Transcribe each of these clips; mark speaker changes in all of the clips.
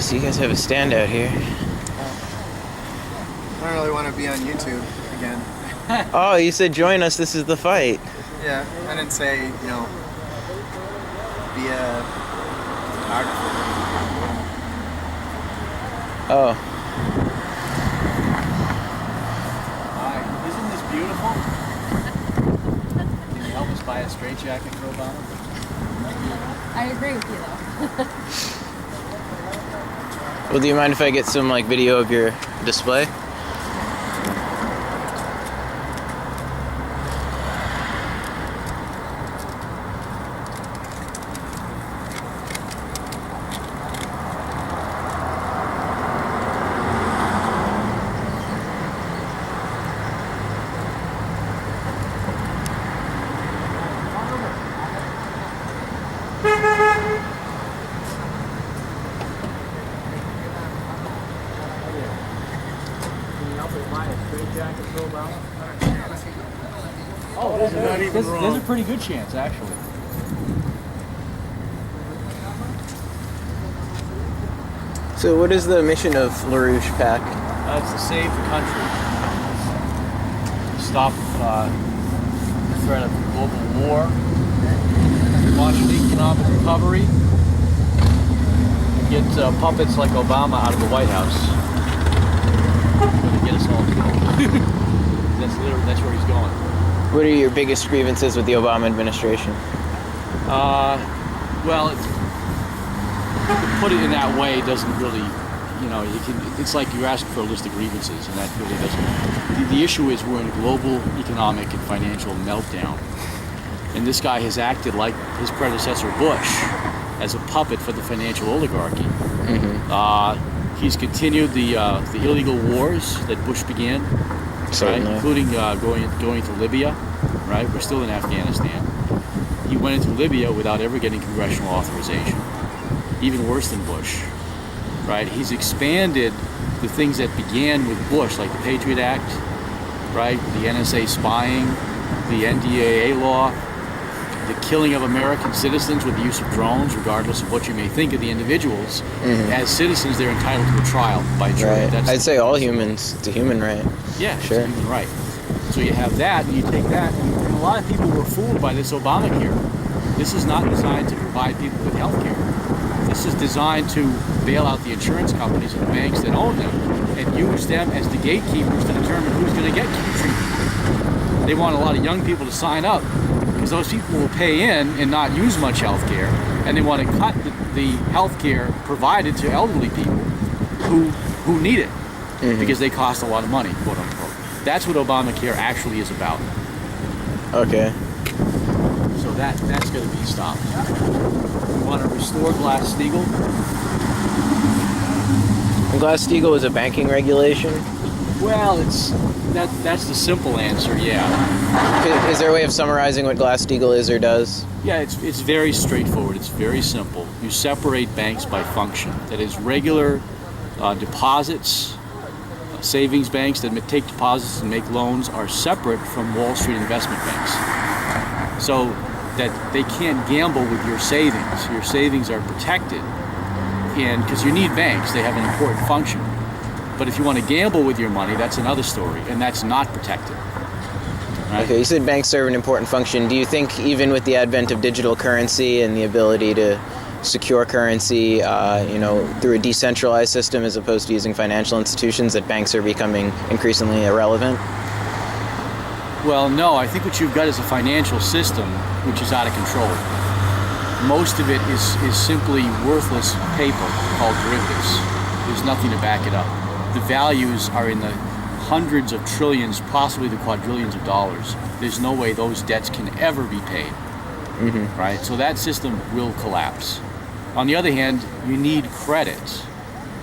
Speaker 1: So you guys have a standout here.
Speaker 2: I don't really want to be on YouTube again.
Speaker 1: Oh, you said join us, this is the fight.
Speaker 2: Yeah, I didn't say, you know, be a photographer.
Speaker 1: Oh.
Speaker 3: Hi, isn't this beautiful? Can you help us buy a straitjacket for Obama?
Speaker 4: I agree with you, though.
Speaker 1: Well, do you mind if I get some like video of your display?
Speaker 3: Oh, there's a pretty good chance, actually.
Speaker 1: So what is the mission of LaRouche PAC?
Speaker 3: It's to save the country. Stop the threat of global war. Launch an economic recovery. And get puppets like Obama out of the White House. To get us all killed. That's where he's going.
Speaker 1: What are your biggest grievances with the Obama administration?
Speaker 3: Well, to put it in that way doesn't really, you know, it's like you're asking for a list of grievances, and that really doesn't. The issue is we're in a global economic and financial meltdown, and this guy has acted like his predecessor Bush as a puppet for the financial oligarchy. Mm-hmm. He's continued the illegal wars that Bush began. Right, including going to Libya, right? We're still in Afghanistan. He went into Libya without ever getting congressional authorization. Even worse than Bush, right? He's expanded the things that began with Bush, like the Patriot Act, right? The NSA spying, the NDAA law, the killing of American citizens with the use of drones, regardless of what you may think of the individuals. Mm-hmm. As citizens, they're entitled to a trial by jury.
Speaker 1: Right. I'd say all humans, it's a human right.
Speaker 3: Yeah,
Speaker 1: sure.
Speaker 3: It's a human right. So you have that, and you take that, and a lot of people were fooled by this Obamacare. This is not designed to provide people with health care. This is designed to bail out the insurance companies and the banks that own them and use them as the gatekeepers to determine who's going to get treatment. They want a lot of young people to sign up because those people will pay in and not use much health care, and they want to cut the health care provided to elderly people who need it. Mm-hmm. Because they cost a lot of money, quote unquote. That's what Obamacare actually is about.
Speaker 1: Okay.
Speaker 3: So that's going to be stopped. We want to restore Glass-Steagall.
Speaker 1: And Glass-Steagall is a banking regulation?
Speaker 3: Well, that's the simple answer, yeah.
Speaker 1: Is there a way of summarizing what Glass-Steagall is or does?
Speaker 3: Yeah, it's very straightforward. It's very simple. You separate banks by function. That is, regular deposits, savings banks that take deposits and make loans are separate from Wall Street investment banks. So that they can't gamble with your savings. Your savings are protected, and because you need banks, they have an important function. But if you want to gamble with your money, that's another story, and that's not protected. Right? Okay,
Speaker 1: you said banks serve an important function. Do you think even with the advent of digital currency and the ability to secure currency, through a decentralized system as opposed to using financial institutions, that banks are becoming increasingly irrelevant?
Speaker 3: Well, no. I think what you've got is a financial system which is out of control. Most of it is simply worthless paper called derivatives. There's nothing to back it up. The values are in the hundreds of trillions, possibly the quadrillions of dollars. There's no way those debts can ever be paid. Mm-hmm. Right? So that system will collapse. On the other hand, you need credit.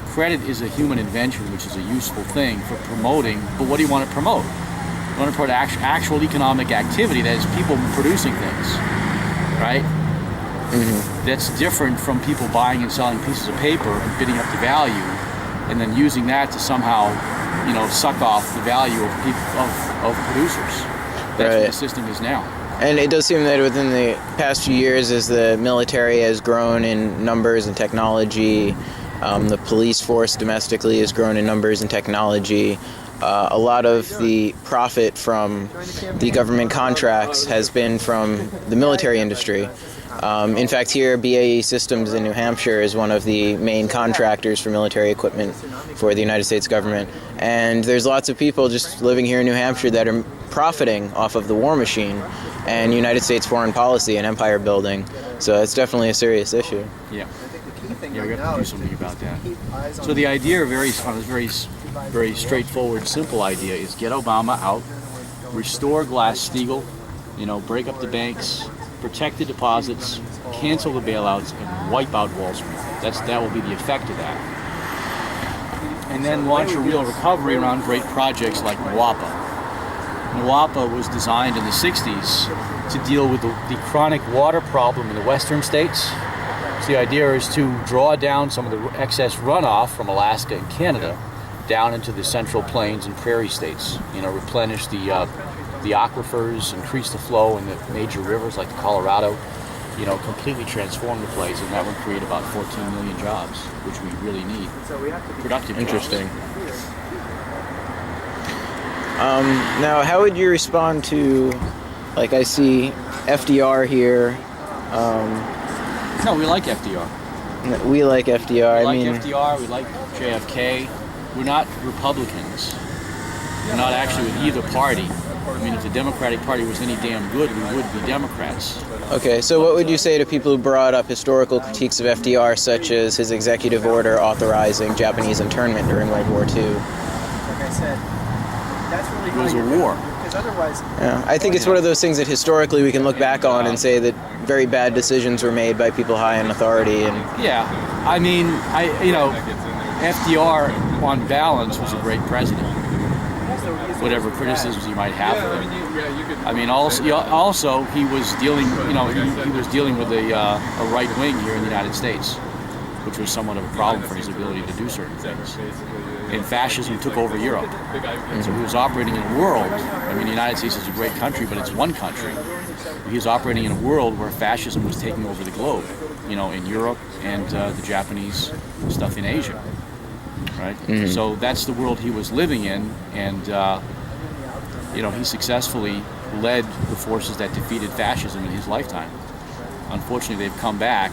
Speaker 3: Credit is a human invention, which is a useful thing for promoting, but what do you want to promote? You want to promote actual economic activity, that is people producing things, right? Mm-hmm. That's different from people buying and selling pieces of paper and bidding up the value and then using that to somehow, suck off the value of producers. That's what the system is now.
Speaker 1: And it does seem that within the past few years, as the military has grown in numbers and technology The police force domestically has grown in numbers and technology. A lot of the profit from the government contracts has been from the military industry. In fact, here, BAE Systems in New Hampshire is one of the main contractors for military equipment for the United States government. And there's lots of people just living here in New Hampshire that are profiting off of the war machine and United States foreign policy and empire building. So it's definitely a serious issue.
Speaker 3: Yeah. Yeah, we have to do something about that. So the idea, on a very straightforward, simple idea, is get Obama out, restore Glass-Steagall, break up the banks, protect the deposits, cancel the bailouts, and wipe out Wall Street. That will be the effect of that. And then launch a real recovery around great projects like NWAPA. NWAPA was designed in the 60s to deal with the chronic water problem in the western states. So the idea is to draw down some of the excess runoff from Alaska and Canada down into the central plains and prairie states. Replenish the aquifers, increase the flow in the major rivers like the Colorado. Completely transform the place, and that would create about 14 million jobs, which we really need. Productive
Speaker 1: Interesting.
Speaker 3: jobs.
Speaker 1: Now, how would you respond to, like, I see FDR here.
Speaker 3: No, we like FDR.
Speaker 1: We like FDR.
Speaker 3: We like FDR, we like JFK. We're not Republicans. We're not actually with either party. If the Democratic Party was any damn good, we would be Democrats.
Speaker 1: Okay, so what would you say to people who brought up historical critiques of FDR, such as his executive order authorizing Japanese internment during World War II?
Speaker 2: Like I said, that's really
Speaker 3: It was a war.
Speaker 2: Because otherwise,
Speaker 1: Yeah, I think it's one of those things that historically we can look back on and say that very bad decisions were made by people high in authority. And
Speaker 3: Yeah, FDR on balance was a great president. Whatever criticisms you might have of him. Also he was dealing, he was dealing with a right wing here in the United States, which was somewhat of a problem for his ability to do certain things. And fascism took over Europe. And so he was operating in a world, the United States is a great country, but it's one country. He was operating in a world where fascism was taking over the globe, in Europe and the Japanese stuff in Asia. Right? Mm-hmm. So that's the world he was living in, and he successfully led the forces that defeated fascism in his lifetime. Unfortunately, they've come back,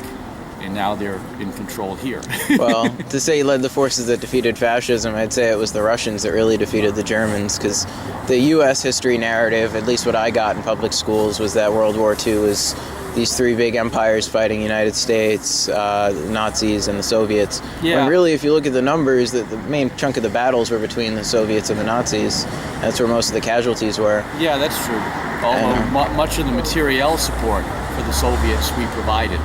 Speaker 3: and now they're in control here.
Speaker 1: Well, to say he led the forces that defeated fascism, I'd say it was the Russians that really defeated the Germans, because the U.S. history narrative, at least what I got in public schools, was that World War II was these three big empires fighting the United States, the Nazis, and the Soviets.
Speaker 3: Yeah.
Speaker 1: When really, if you look at the numbers, the main chunk of the battles were between the Soviets and the Nazis. That's where most of the casualties were.
Speaker 3: Yeah, that's true. Although much of the materiel support for the Soviets we provided.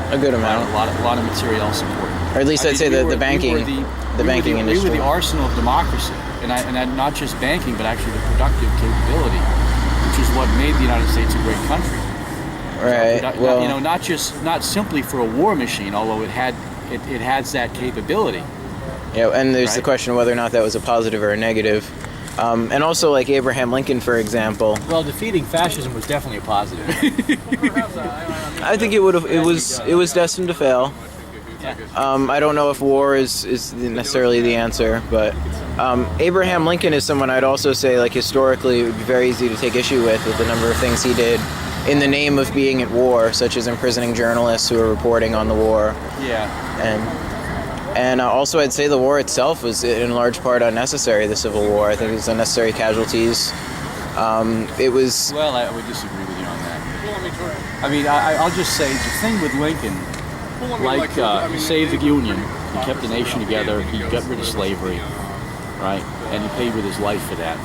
Speaker 1: A good amount.
Speaker 3: A lot of materiel support.
Speaker 1: Or at least I'd say the banking industry.
Speaker 3: We were the arsenal of democracy, and not just banking, but actually the productive capability, which is what made the United States a great country.
Speaker 1: Right.
Speaker 3: Not simply for a war machine, although it has that capability.
Speaker 1: Yeah, and there's the question of whether or not that was a positive or a negative. And also, like Abraham Lincoln, for example.
Speaker 3: Well, defeating fascism was definitely a positive.
Speaker 1: I think it was destined to fail.
Speaker 3: Yeah.
Speaker 1: I don't know if war is necessarily the answer, but Abraham Lincoln is someone I'd also say, like, historically, it would be very easy to take issue with the number of things he did in the name of being at war, such as imprisoning journalists who were reporting on the war.
Speaker 3: Yeah.
Speaker 1: And also I'd say the war itself was in large part unnecessary, the Civil War. I think it was unnecessary casualties. It was...
Speaker 3: Well, I would disagree with you on that. I'll just say, the thing with Lincoln, he saved the Union, he kept the nation together, he got rid of slavery, right? And he paid with his life for that.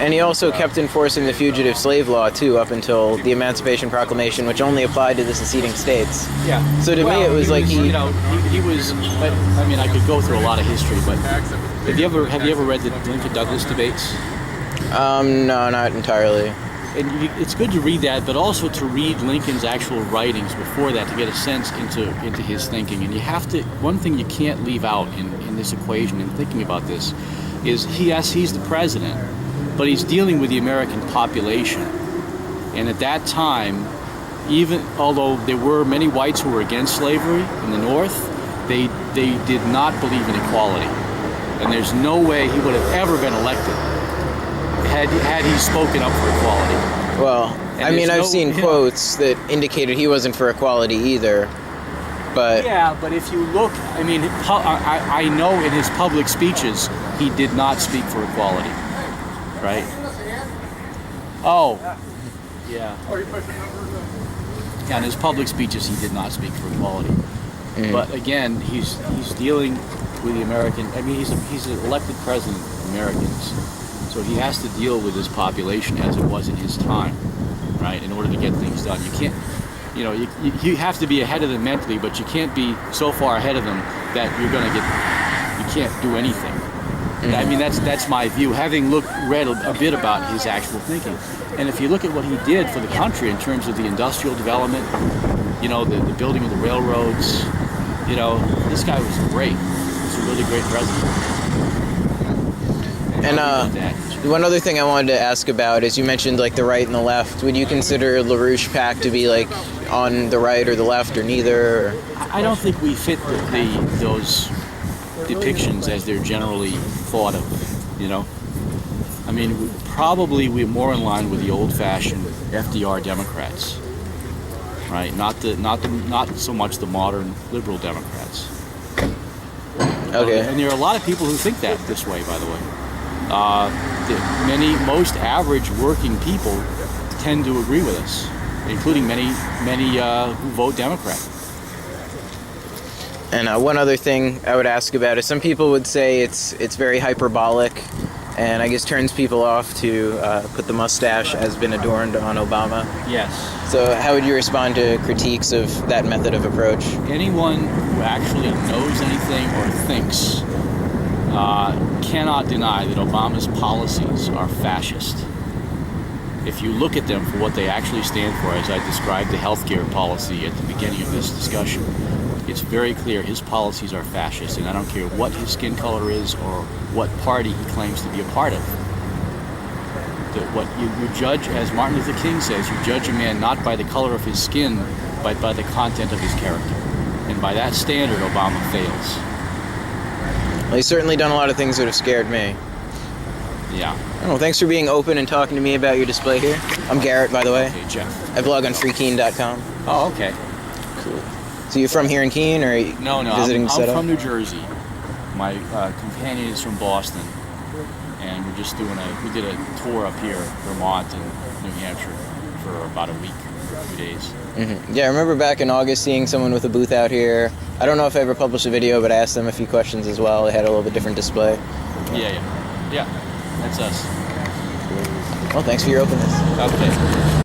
Speaker 1: And he also kept enforcing the fugitive slave law, too, up until the Emancipation Proclamation, which only applied to the seceding states.
Speaker 3: Yeah.
Speaker 1: So to me, it was like he
Speaker 3: was. I could go through a lot of history, but have you ever read the Lincoln-Douglas debates?
Speaker 1: No, not entirely.
Speaker 3: And it's good to read that, but also to read Lincoln's actual writings before that to get a sense into his thinking. And you have to. One thing you can't leave out in this equation in thinking about this is he's the president, but he's dealing with the American population. And at that time, even although there were many whites who were against slavery in the North, They did not believe in equality, and there's no way he would have ever been elected had he spoken up for equality.
Speaker 1: Well,
Speaker 3: And
Speaker 1: I mean,
Speaker 3: there's
Speaker 1: I've seen quotes that indicated he wasn't for equality either, but
Speaker 3: Yeah, but if you look, I mean, I know in his public speeches he did not speak for equality, right? Oh, yeah. Yeah, in his public speeches he did not speak for equality. But again, he's dealing with the American. I mean, he's an elected president of Americans, so he has to deal with his population as it was in his time, right? In order to get things done, you can't. You know, you have to be ahead of them mentally, but you can't be so far ahead of them that you can't do anything. I mean, that's my view, having read a bit about his actual thinking. And if you look at what he did for the country in terms of the industrial development, you know, the building of the railroads, you know, this guy was great. He was a really great president.
Speaker 1: And one other thing I wanted to ask about is you mentioned like the right and the left. Would you consider LaRouche PAC to be like on the right or the left or neither? Or?
Speaker 3: I don't think we fit those depictions as they're generally thought of, you know. I mean, probably we're more in line with the old-fashioned FDR Democrats, right? Not so much the modern liberal Democrats.
Speaker 1: Okay.
Speaker 3: And there are a lot of people who think that this way, by the way. Most average working people tend to agree with us, including many who vote Democrat.
Speaker 1: And one other thing I would ask about is some people would say it's very hyperbolic, and I guess turns people off to put the mustache has been adorned on Obama.
Speaker 3: Yes.
Speaker 1: So how would you respond to critiques of that method of approach?
Speaker 3: Anyone who actually knows anything or thinks cannot deny that Obama's policies are fascist. If you look at them for what they actually stand for, as I described the healthcare policy at the beginning of this discussion, it's very clear his policies are fascist, and I don't care what his skin color is or what party he claims to be a part of. What you judge, as Martin Luther King says, you judge a man not by the color of his skin, but by the content of his character. And by that standard, Obama fails.
Speaker 1: Well, he's certainly done a lot of things that have scared me.
Speaker 3: Yeah.
Speaker 1: Well, thanks for being open and talking to me about your display here. I'm Garret, by the way.
Speaker 3: Okay, Jeff.
Speaker 1: I blog on freekeene.com.
Speaker 3: Oh, okay.
Speaker 1: Cool. So you're from here in Keene, or are you visiting
Speaker 3: I'm
Speaker 1: setup?
Speaker 3: from New Jersey. My companion is from Boston, and we did a tour up here, Vermont and New Hampshire, for about a week, 2 days.
Speaker 1: Mm-hmm. Yeah, I remember back in August seeing someone with a booth out here. I don't know if I ever published a video, but I asked them a few questions as well. They had a little bit different display.
Speaker 3: Yeah, that's us.
Speaker 1: Well, thanks for your openness.
Speaker 3: Okay.